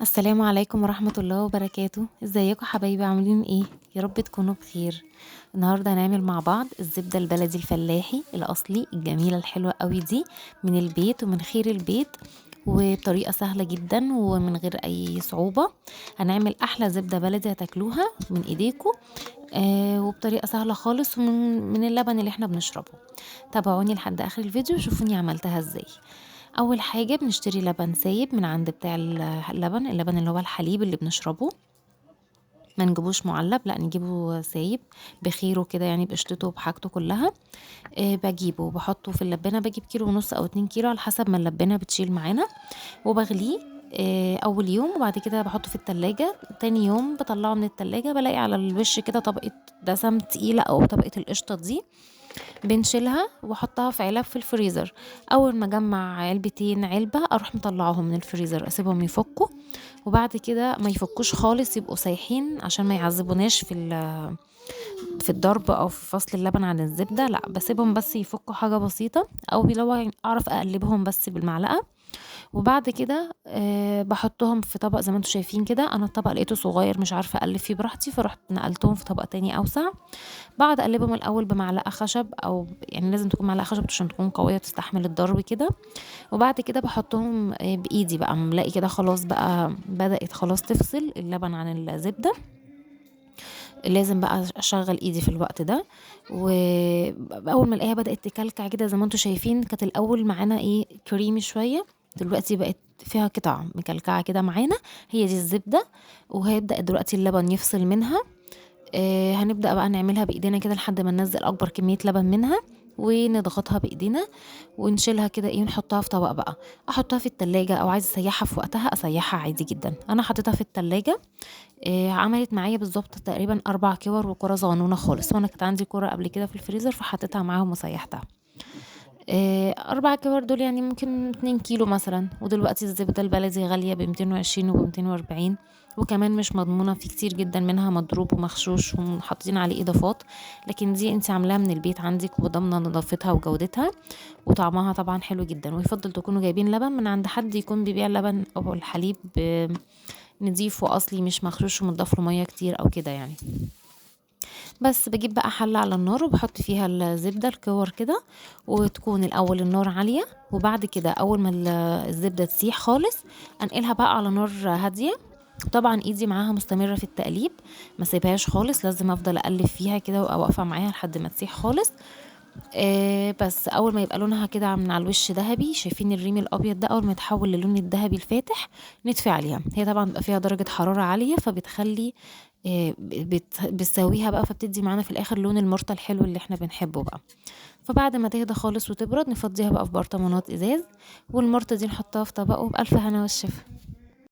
السلام عليكم ورحمة الله وبركاته. ازيكم حبايبي، عاملين ايه؟ يا رب تكونوا بخير. النهاردة هنعمل مع بعض الزبدة البلدي الفلاحي الأصلي الجميلة الحلوة قوي دي، من البيت ومن خير البيت، وبطريقة سهلة جدا ومن غير أي صعوبة. هنعمل أحلى زبدة بلدي هتاكلوها من ايديكم، وبطريقة سهلة خالص، ومن اللبن اللي احنا بنشربه. تابعوني لحد آخر الفيديو وشوفوني عملتها ازاي. اول حاجه بنشتري لبن سايب من عند بتاع اللبن اللي هو الحليب اللي بنشربه. ما نجيبوش معلب، لا نجيبه سايب بخيره كده، يعني بقشطته بحاجته كلها. بجيبه وبحطه في اللبانه، بجيب كيلو ونص او 2 كيلو على حسب ما اللبانه بتشيل معانا، وبغليه اول يوم، وبعد كده بحطه في التلاجة. تاني يوم بطلعه من التلاجة، بلاقي على الوش كده طبقة دسم تقيلة او طبقة القشطة دي، بنشيلها واحطها في علب في الفريزر. اول ما اجمع علبتين علبة اروح مطلعهم من الفريزر، اسيبهم يفكوا، وبعد كده ما يفكوش خالص، يبقوا سايحين عشان ما يعذبوناش في الضرب او في فصل اللبن عن الزبدة. لا، بسيبهم بس يفكوا حاجة بسيطة، او لو اعرف اقلبهم بس بالمعلقة. وبعد كده بحطهم في طبق زي ما انتم شايفين كده. انا الطبق لقيته صغير مش عارفه اقلب فيه براحتي، فرحت نقلتهم في طبق تاني اوسع. بقعد اقلبهم الاول بمعلقه خشب، او يعني لازم تكون معلقه خشب عشان تكون قويه تستحمل الضرب كده. وبعد كده بحطهم بايدي بقى، ملاقي كده خلاص بقى بدات خلاص تفصل اللبن عن الزبده. لازم بقى اشغل ايدي في الوقت ده، واول ما الاقيها بدات تكلكع كده زي ما انتم شايفين. كانت الاول معانا ايه، كريمي شويه، دلوقتي بقت فيها قطع مكلكعه كده معانا. هي دي الزبده، وهيبدا دلوقتي اللبن يفصل منها. هنبدأ بقى نعملها بإيدينا كده لحد ما ننزل أكبر كمية لبن منها، ونضغطها بإيدينا ونشيلها كده ايه، ونحطها في طبق بقى. احطها في التلاجة، او عايزه اسيحها في وقتها اسيحها عادي جدا. انا حطيتها في التلاجة، عملت معايا بالظبط تقريبا 4 كور، وكرة صغنونة خالص، وانا كانت عندي كرة قبل كده في الفريزر فحطيتها معاهم وسيحتها. 4 كور دول يعني ممكن 2 كيلو مثلا. ودلوقتي الزبدة البلدي غالية ب220 وب240، وكمان مش مضمونة، في كتير جدا منها مضروب ومغشوش وحاطين عليه إضافات. لكن دي انت عاملاها من البيت عندك وضامنة نظافتها وجودتها، وطعمها طبعا حلو جدا. ويفضل تكونوا جايبين لبن من عند حد يكون بيبيع لبن أو الحليب نضيف وأصلي، مش مغشوش ومضاف له مية كتير أو كده يعني. بس بجيب بقى حلة على النار وبحط فيها الزبدة الكور كده، وتكون الأول النار عالية، وبعد كده أول ما الزبدة تسيح خالص أنقلها بقى على نار هادية. طبعا ايدي معاها مستمرة في التقليب، ما سيبهاش خالص، لازم افضل اقلب فيها كده واقفة معاها لحد ما تسيح خالص. بس اول ما يبقى لونها كده من على الوش ذهبي، شايفين الريم الابيض ده، اول ما يتحول للون الذهبي الفاتح نطفي عليها. هي طبعا بيبقى فيها درجة حرارة عالية، فبتخلي بتسويها بقى، فبتدي معانا في الاخر لون المرطة الحلو اللي احنا بنحبه بقى. فبعد ما تهدى خالص وتبرد نفضيها بقى في برطمانات ازاز، والمرطة دي نحطها في طبق، وبألف هنا والشفا.